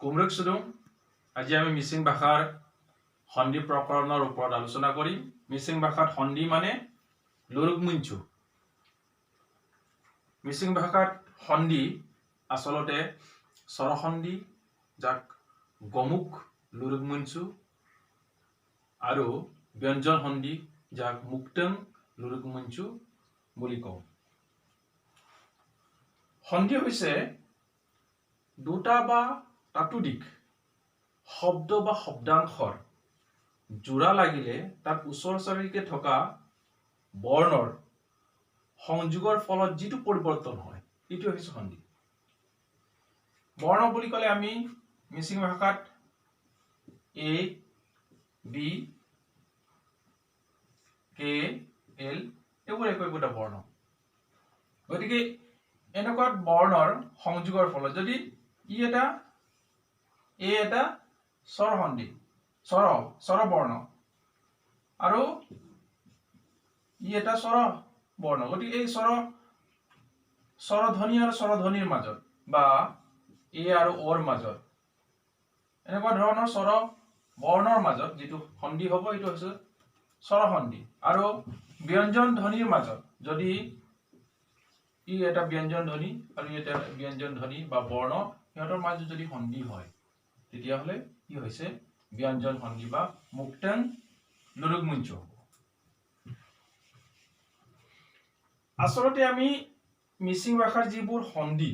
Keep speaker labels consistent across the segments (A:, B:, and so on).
A: কুমৰক সুদুং আজি আমি মিচিং ভাষাৰ সন্ধি প্ৰকৰণৰ ওপৰত আলোচনা কৰিম। মিচিং ভাষাত সন্ধি মানে লুৰুগমুঞ্চু। মিচিং ভাষাত সন্ধি আচলতে স্বৰসন্ধি যাক গমুক লুৰুগমুঞ্চু আৰু ব্যঞ্জন সন্ধি যাক মুক্তং লুৰুগমুঞ্চু বুলি কওঁ। সন্ধি হৈছে দুটা বা তাতোধিক শব্দ বা শব্দাংশৰ জোৰা লাগিলে তাত ওচৰ চাৰিকে থকা বৰ্ণৰ সংযোগৰ ফলত যিটো পৰিৱৰ্তন হয় এইটো হৈছে সন্ধি। বৰ্ণ বুলি ক'লে আমি মিচিং ভাষাত এ বি কে এল এইবোৰ একোটা বৰ্ণ। গতিকে এনেকুৱা বৰ্ণৰ সংযোগৰ ফলত যদি এটা স্বৰ সন্ধি স্বৰ বৰ্ণ আৰু এটা স্বৰ বৰ্ণ, গতিকে এই স্বৰধ্বনি আৰু স্বৰধ্বনিৰ মাজত বা এ আৰু অৰ মাজত এনেকুৱা ধৰণৰ স্বৰ বৰ্ণৰ মাজত যিটো সন্ধি হ'ব এইটো হৈছে স্বৰসন্ধি। আৰু ব্যঞ্জন ধ্বনিৰ মাজত যদি এটা ব্যঞ্জন ধ্বনি আৰু এটা ব্যঞ্জন ধ্বনি বা বৰ্ণ সিহঁতৰ মাজত যদি সন্ধি হয় তেতিয়াহ'লে কি হৈছে ব্যঞ্জন সন্ধি বা মুক্তং লুৰুগমুঞ্চু। আচলতে আমি মিচিং ভাষাৰ যিবোৰ সন্ধি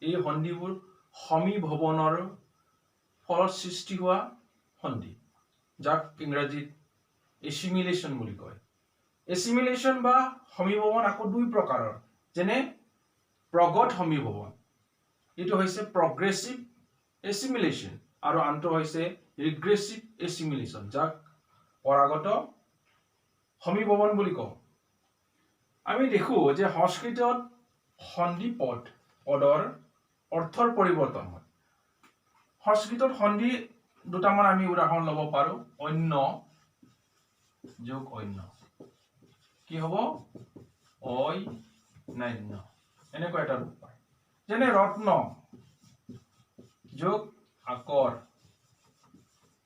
A: এই সন্ধিবোৰ সমীভৱনৰ ফলত সৃষ্টি হোৱা সন্ধি, যাক ইংৰাজীত এছিমিলেশ্যন বুলি কয়। এছিমিলেশ্যন বা সমীভৱন আকৌ দুই প্ৰকাৰৰ, যেনে প্ৰগত সমীভৱন, এইটো হৈছে প্ৰগ্ৰেছিভ এছিমিলেশ্যন, আৰু আনটো হৈছে ৰিগ্ৰেছিভ এছিমিলেশ্যন, যাক পৰাগত সমীভৱন বুলি কওঁ। আমি দেখো যে সংস্কৃতত সন্ধি পদৰ অৰ্থৰ পৰিৱৰ্তন হয়। সংস্কৃতত সন্ধি দুটামান আমি উদাহৰণ ল'ব পাৰো। অন্য যোগ অন্য কি হ'ব? অন্যান্য, এনেকুৱা এটা ৰূপ পায়। যেনে ৰত্ন যোগ আকৰ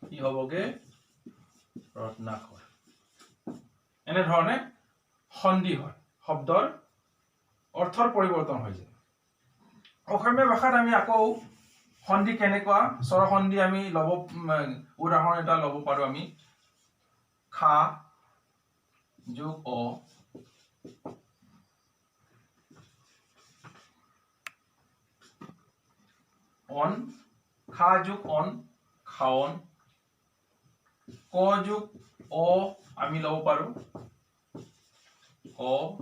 A: কি হ'বগে? ৰত্নাকৰ। এনেধৰণে সন্ধি হয়, শব্দৰ অৰ্থৰ পৰিৱৰ্তন হৈ যায়। অসমীয়া ভাষাত আমি আকৌ সন্ধি কেনেকুৱা স্বৰসন্ধি আমি উদাহৰণ এটা ল'ব পাৰো। আমি খা যোগ অ, অন, খা যোগ অন খাৱন, ক যোগ অ আমি ল'ব পাৰো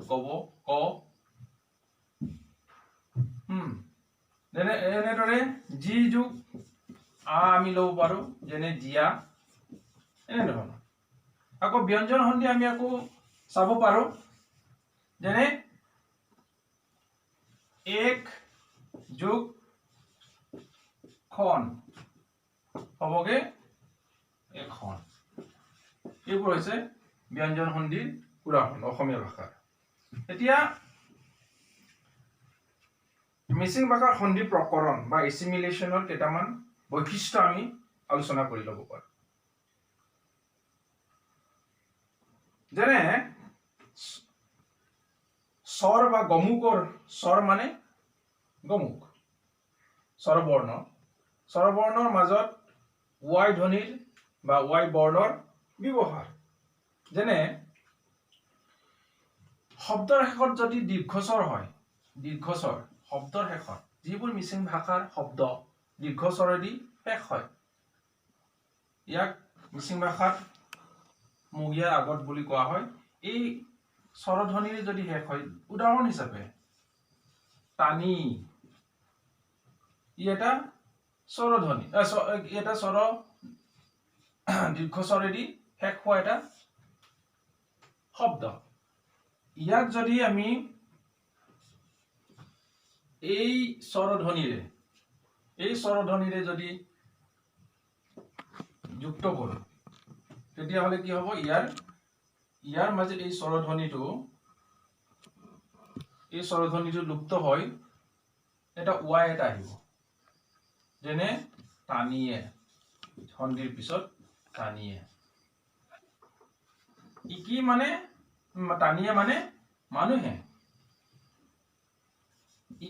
A: কব ক। এনেদৰে জি যোগ আ আমি ল'ব পাৰো, যেনে জিয়া। এনেধৰণৰ আকৌ ব্যঞ্জন সন্ধি আমি আকৌ চাব পাৰো, যেনে এক যোগ খন হ'বগে এখন। এইবোৰ হৈছে ব্যঞ্জন সন্ধিৰ উদাহৰণ অসমীয়া ভাষাৰ। এতিয়া মিচিং ভাষাৰ সন্ধি প্ৰকৰণ বা এছিমিলেশ্যনৰ কেইটামান বৈশিষ্ট্য আমি আলোচনা কৰি ল'ব পাৰো। যেনে স্বৰ বা গমুকৰ, স্বৰ মানে গমুক, স্বৰবৰ্ণৰ মাজত ৱাই ধ্বনিৰ বা ৱাই বৰ্ণৰ ব্যৱহাৰ। যেনে শব্দৰ শেষত যদি দীৰ্ঘস্বৰ হয়, দীৰ্ঘস্বৰ শব্দৰ শেষত যিবোৰ মিচিং ভাষাৰ শব্দ দীৰ্ঘস্বৰেদি শেষ হয়, ইয়াক মিচিং ভাষাত মগিয়াৰ আগত বুলি কোৱা হয়। এই স্বৰধ্বনিৰে যদি শেষ হয়, উদাহৰণ হিচাপে টানি, ই এটা স্বৰধ্বনি, এটা স্বৰ দীৰ্ঘস্বৰেদি শেষ হোৱা এটা শব্দ। ইয়াক যদি আমি এই স্বৰধ্বনিৰে যদি যুক্ত কৰো তেতিয়াহ'লে কি হ'ব? ইয়াৰ মাজে এই স্বৰধ্বনিটো লুপ্ত হয় এটা ৱাই এটা আহিব, যেনে টানিয়ে সন্ধিৰ পিছত টানিয়ে কি মানে টানিয়ে মানে মানুহে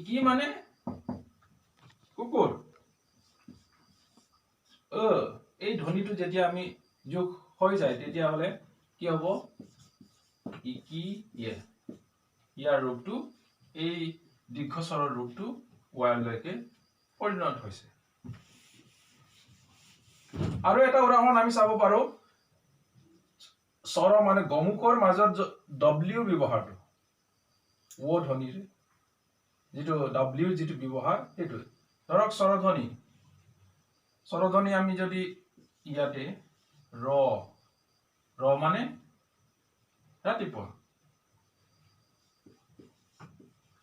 A: কি মানে কুকুৰ এই ধ্বনিটো যেতিয়া আমি যোগ হৈ যায় তেতিয়া হলে কি হ'ব ইয়াৰ ৰূপটো এই দীৰ্ঘস্বৰৰ ৰূপটো লৈকে পৰিণত হৈছে আৰু এটা উদাহৰণ আমি চাব পাৰো স্বৰ মানে গমুকৰ মাজত w ব্যৱহাৰটো ও ধ্বনিৰ যেটো w যেটো ব্যৱহাৰ সেইটো ধৰক স্বৰধ্বনি আমি যদি ইয়াতে ৰ মানে ৰাতিপুৱা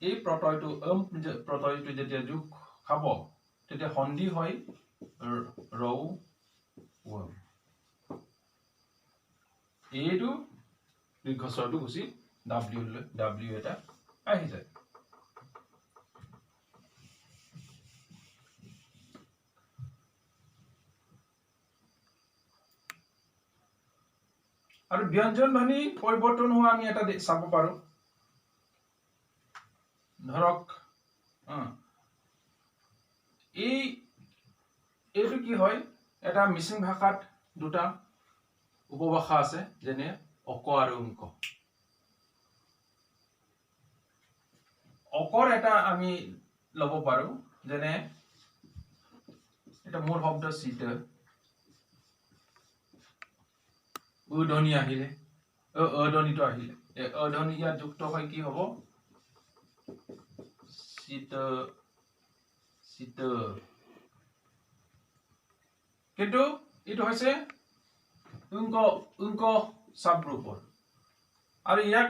A: এই প্ৰত্যয়টো যেতিয়া যোগ খাব তেতিয়া সন্ধি হয় ৰৌ এইটো দীৰ্ঘস্বৰটো গুছি w এটা আহি যায় আৰু ব্যঞ্জন ধ্বনি পৰিৱৰ্তন হোৱা আমি এটা চাব পাৰো ধৰক এইটো কি হয় এটা মিচিং ভাষাত দুটা উপভাষা আছে যেনে অক আৰু অংক অকৰ এটা আমি লব পাৰো যেনে এটা মূল শব্দ চিত ধ্বনি আহিলে ধ্বনিটো আহিলে ধ্বনি ইয়াত যুক্ত হয় কি হ'ব চিত কিন্তু এইটো হৈছে অংক সাবগ্ৰুপৰ আৰু ইয়াক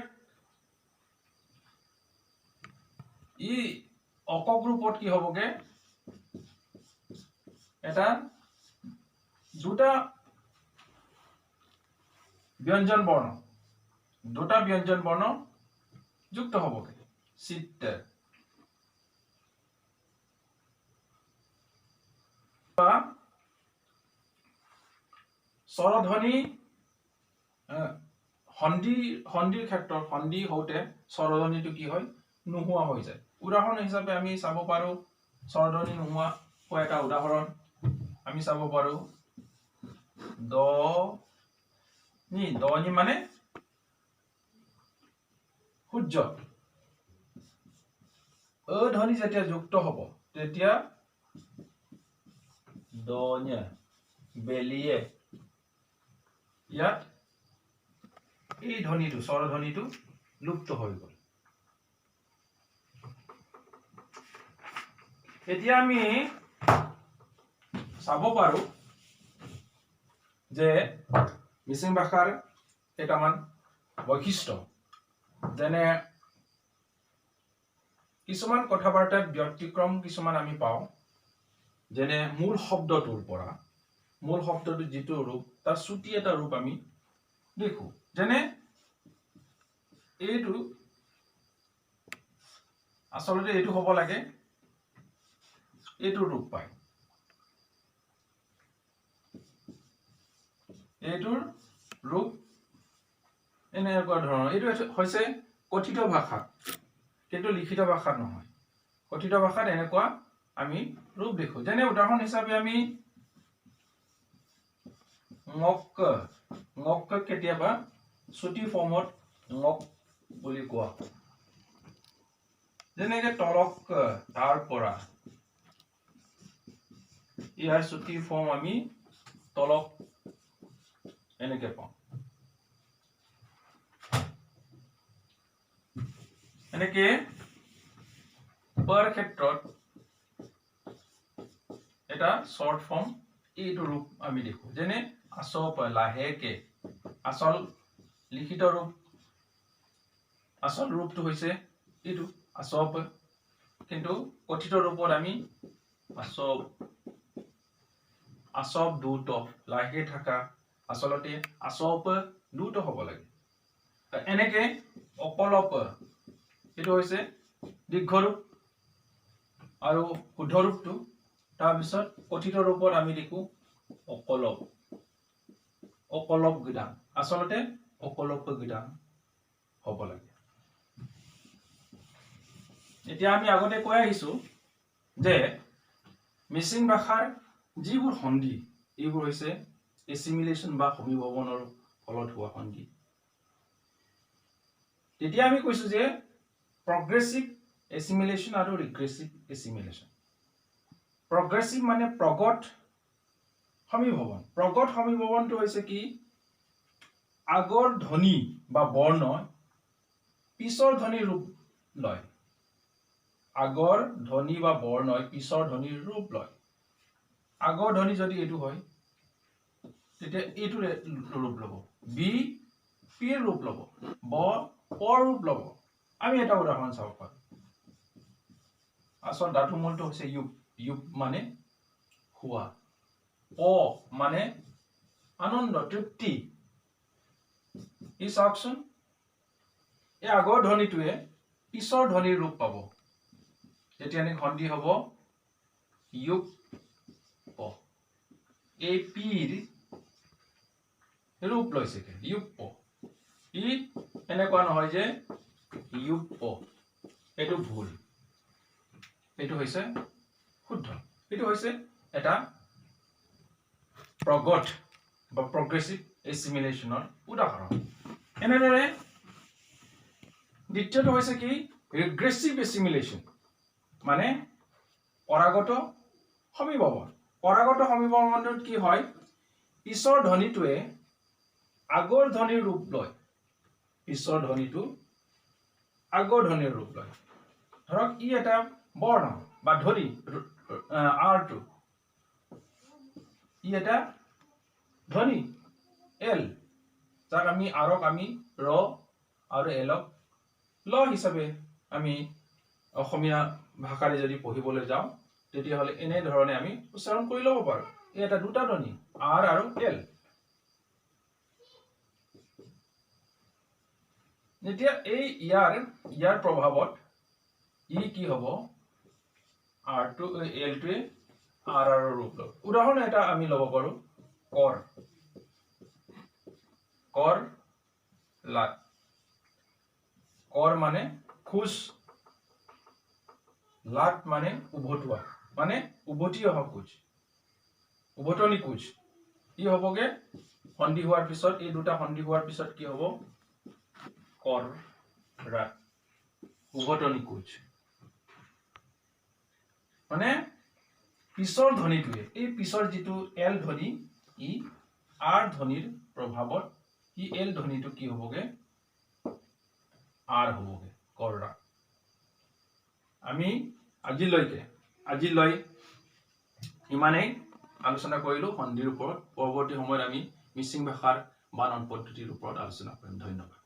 A: অক গ্ৰুপত কি হ'বগে এটা দুটা ব্যঞ্জন বৰ্ণ যুক্ত হ'বগে চিত স্বৰধ্বনি সন্ধিৰ ক্ষেত্ৰত সন্ধি হওঁতে স্বৰধ্বনিটো কি হয় নোহোৱা হৈ যায় উদাহৰণ হিচাপে আমি চাব পাৰো স্বৰধ্বনি নোহোৱা হোৱা এটা উদাহৰণ আমি চাব পাৰো দনি মানে সূৰ্য ধ্বনি যেতিয়া যুক্ত হ'ব তেতিয়া দnye বেলিয়ে ইয়াত এই ধ্বনিটো স্বৰধ্বনিটো লুপ্ত হৈ গ'ল এতিয়া আমি চাব পাৰো যে মিচিং ভাষাৰ কেইটামান বৈশিষ্ট্য যেনে কিছুমান কথাবাৰ্তাত ব্যতিক্ৰম কিছুমান আমি পাওঁ যেনে মূল শব্দটোৰ যিটো ৰূপ তাৰ ছুটি এটা ৰূপ আমি দেখো যেনে এইটো আসলতে এইটো হ'ব লাগে এইটো ৰূপ পায় এইটোৰ ৰূপ এনেকুৱা ধৰণৰ এইটো হৈছে কথিত ভাষা কিন্তু লিখিত ভাষা নহয় কথিত ভাষাত এনেকুৱা আমি ৰূপ দেখো যেনে উদাহৰণ হিচাপে আমি ngok কেতিয়াবা ছুটি ফৰ্মত ngok বুলি কোৱা যেনেকে তলক তাৰ পৰা ইয়াৰ ছুটি ফৰ্ম আমি তলক এনেকে পাওঁ এনেকে per ক্ষেত্ৰত এটা শৰ্ট ফৰ্ম এইটো ৰূপ আমি দেখো যেনে আসপ লাহেকে আসল লিখিত ৰূপ আসল ৰূপটো হৈছে এইটো আসপ কিন্তু কথিত ৰূপত আমি আসপ দুট লাহে থাকা আসলতে আসপ দুট হ'ব লাগে এনেকে অকলপ এইটো হৈছে দীৰ্ঘ ৰূপ আৰু শুদ্ধ ৰূপটো তাৰপিছত কথিত ৰূপত আমি লিখো অকলৱ অকলৱ গীতাং আচলতে অকলৱ গীতাং হ'ব লাগে এতিয়া আমি আগতে কৈ আহিছো যে মিচিং ভাষাৰ যিবোৰ সন্ধি এইবোৰ হৈছে এছিমিলেশ্যন বা সমীভৱনৰ ফলত হোৱা সন্ধি তেতিয়া আমি কৈছো যে প্ৰগ্ৰেছিভ এছিমিলেশ্যন আৰু ৰিগ্ৰেছিভ এছিমিলেশ্যন প্ৰগ্ৰেছিভ মানে প্ৰগত সমীভৱনটো হৈছে কি আগৰ ধ্বনি বা বৰ্ণ পিছৰ ধ্বনিৰ ৰূপ লয় আগৰ ধ্বনি বা বৰ্ণই পিছৰ ধ্বনিৰ ৰূপ লয় আগৰ ধ্বনি যদি এইটো হয় তেতিয়া এইটো ৰূপ ল'ব বি পিৰ ৰূপ ল'ব ব পৰ ৰূপ ল'ব আমি এটা উদাহৰণ চাব পাৰো আচল ধাতু মূলটো হৈছে ইউপ মানে খোৱা অ মানে আনন্দ তৃপ্তি ই চাওকচোন এই আগৰ ধ্বনিটোৱে পিছৰ ধ্বনিৰ ৰূপ পাব তেতিয়া এনে সন্ধি হ'ব ইউপ অ এই পিৰ ৰূপ লৈছে ইউপ ই এনেকুৱা নহয় যে ইউপ এইটো ভুল এইটো হৈছে শুদ্ধ এইটো হৈছে এটা প্ৰগত বা প্ৰগ্ৰেছিভ এছিমিলেশ্যনৰ উদাহৰণ এনেদৰে দ্বিতীয়টো হৈছে কি ৰিগ্ৰেছিভ এছিমিলেশ্যন মানে পৰাগত সমীভৱনটোত কি হয় পিছৰ ধ্বনিটোৱে আগৰ ধ্বনিৰ ৰূপ লয় পিছৰ ধ্বনিটো আগৰ ধ্বনিৰ ৰূপ লয় ধৰক ই এটা বৰ্ণ বা ধ্বনি আৰটো ই এটা ধ্বনি এল যাক আমি আৰক আমি ৰ আৰু এলক ল হিচাপে আমি অসমীয়া ভাষাৰে যদি পঢ়িবলৈ যাওঁ তেতিয়াহ'লে এনে ধৰণে আমি উচ্চাৰণ কৰি ল'ব পাৰো এই এটা দুটা ধ্বনি আৰ আৰু এল যেতিয়া এই ইয়াৰ প্ৰভাৱত ই কি হ'ব আৰটো এলটোৱে আৰ আৰু ৰূপ ল'ব উদাহৰণ এটা আমি ল'ব পাৰো কৰ লাট কৰ মানে খোজ লাট মানে উভতোৱা মানে উভতি অহা খোজ উভতনি খোজ ই হ'বগে সন্ধি হোৱাৰ পিছত এই দুটা সন্ধি হোৱাৰ পিছত কি হ'ব কৰ ৰাত উভতনি খোজ মানে পিছৰ ধ্বনিটোৱে এই পিছৰ যিটো এল ধ্বনি ই আৰ ধ্বনিৰ প্ৰভাৱত ই এল ধ্বনিটো কি হ'বগে আৰ হ'বগে কৰৰা আমি আজিলৈ ইমানেই আলোচনা কৰিলো সন্ধিৰ ওপৰত পৰৱৰ্তী সময়ত আমি মিচিং ভাষাৰ বানান পদ্ধতিৰ ওপৰত আলোচনা কৰিম ধন্যবাদ